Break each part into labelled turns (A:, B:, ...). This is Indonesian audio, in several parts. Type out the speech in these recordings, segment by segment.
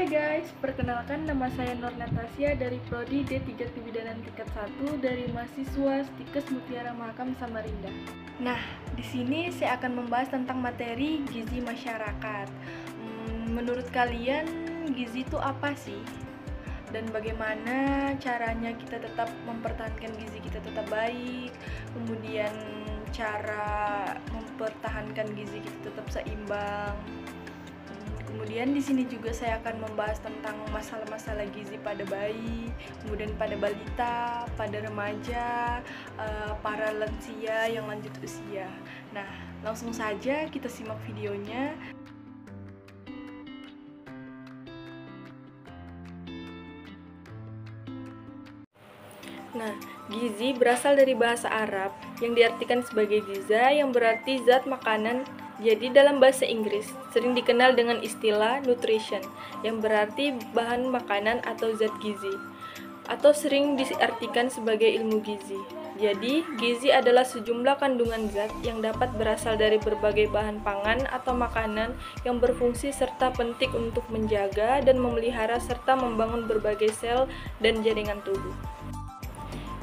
A: Hai guys, perkenalkan nama saya Nur Natasya dari Prodi D3 Kebidanan tingkat 1 dari mahasiswa Stikes Mutiara Mahakam Samarinda. Nah, di sini saya akan membahas tentang materi gizi masyarakat. Menurut kalian gizi itu apa sih? Dan bagaimana caranya kita tetap mempertahankan gizi kita tetap baik, kemudian cara mempertahankan gizi kita tetap seimbang. Kemudian di sini juga saya akan membahas tentang masalah-masalah gizi pada bayi, kemudian pada balita, pada remaja, para lansia yang lanjut usia. Nah, langsung saja kita simak videonya. Nah, gizi berasal dari bahasa Arab yang diartikan sebagai giza yang berarti zat makanan. Jadi dalam bahasa Inggris sering dikenal dengan istilah nutrition yang berarti bahan makanan atau zat gizi, atau sering diartikan sebagai ilmu gizi. Jadi, gizi adalah sejumlah kandungan zat yang dapat berasal dari berbagai bahan pangan atau makanan yang berfungsi serta penting untuk menjaga dan memelihara serta membangun berbagai sel dan jaringan tubuh.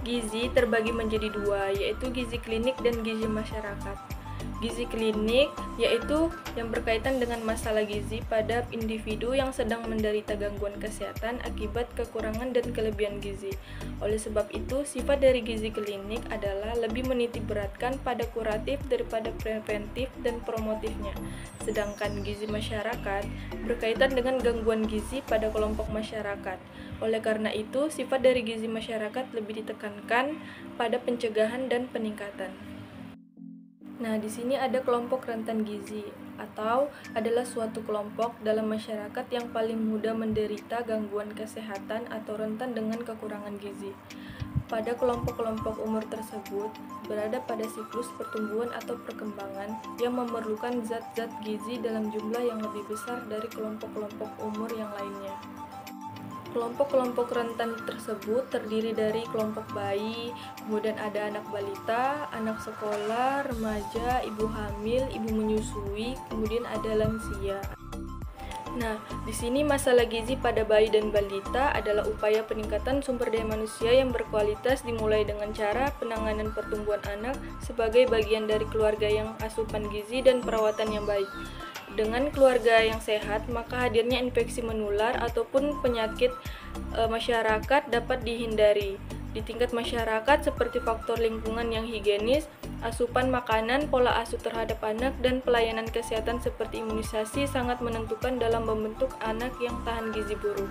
A: Gizi terbagi menjadi dua, yaitu gizi klinik dan gizi masyarakat. Gizi klinik yaitu yang berkaitan dengan masalah gizi pada individu yang sedang menderita gangguan kesehatan akibat kekurangan dan kelebihan gizi. Oleh sebab itu, sifat dari gizi klinik adalah lebih menitikberatkan pada kuratif daripada preventif dan promotifnya. Sedangkan gizi masyarakat berkaitan dengan gangguan gizi pada kelompok masyarakat. Oleh karena itu, sifat dari gizi masyarakat lebih ditekankan pada pencegahan dan peningkatan. Nah, di sini ada kelompok rentan gizi, atau adalah suatu kelompok dalam masyarakat yang paling mudah menderita gangguan kesehatan atau rentan dengan kekurangan gizi. Pada kelompok-kelompok umur tersebut, berada pada siklus pertumbuhan atau perkembangan yang memerlukan zat-zat gizi dalam jumlah yang lebih besar dari kelompok-kelompok umur yang lainnya. Kelompok-kelompok rentan tersebut terdiri dari kelompok bayi, kemudian ada anak balita, anak sekolah, remaja, ibu hamil, ibu menyusui, kemudian ada lansia. Nah, di sini masalah gizi pada bayi dan balita adalah upaya peningkatan sumber daya manusia yang berkualitas dimulai dengan cara penanganan pertumbuhan anak sebagai bagian dari keluarga yang asupan gizi dan perawatan yang baik. Dengan keluarga yang sehat, maka hadirnya infeksi menular ataupun penyakit masyarakat dapat dihindari. Di tingkat masyarakat seperti faktor lingkungan yang higienis, asupan makanan, pola asuh terhadap anak, dan pelayanan kesehatan seperti imunisasi sangat menentukan dalam membentuk anak yang tahan gizi buruk.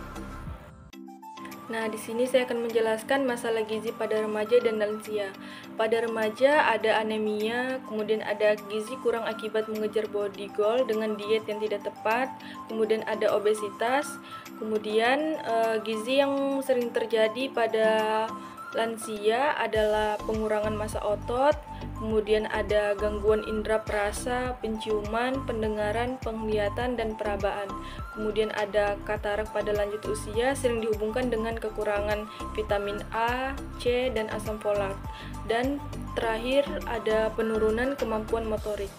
A: Nah, di sini saya akan menjelaskan masalah gizi pada remaja dan lansia. Pada remaja ada anemia, kemudian ada gizi kurang akibat mengejar body goal dengan diet yang tidak tepat, kemudian ada obesitas, kemudian gizi yang sering terjadi pada lansia adalah pengurangan massa otot, kemudian ada gangguan indera perasa, penciuman, pendengaran, penglihatan, dan perabaan. Kemudian ada katarak pada lanjut usia sering dihubungkan dengan kekurangan vitamin A, C, dan asam folat. Dan terakhir ada penurunan kemampuan motorik.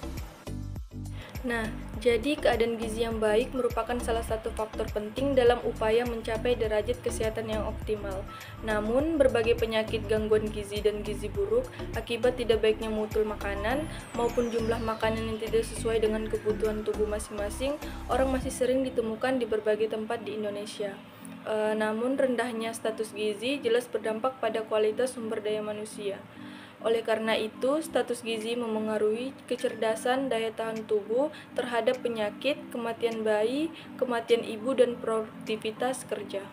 A: Nah, jadi keadaan gizi yang baik merupakan salah satu faktor penting dalam upaya mencapai derajat kesehatan yang optimal. Namun, berbagai penyakit gangguan gizi dan gizi buruk akibat tidak baiknya mutu makanan maupun jumlah makanan yang tidak sesuai dengan kebutuhan tubuh masing-masing orang masih sering ditemukan di berbagai tempat di Indonesia. Namun, rendahnya status gizi jelas berdampak pada kualitas sumber daya manusia. Oleh karena itu, status gizi memengaruhi kecerdasan daya tahan tubuh terhadap penyakit, kematian bayi, kematian ibu, dan produktivitas kerja.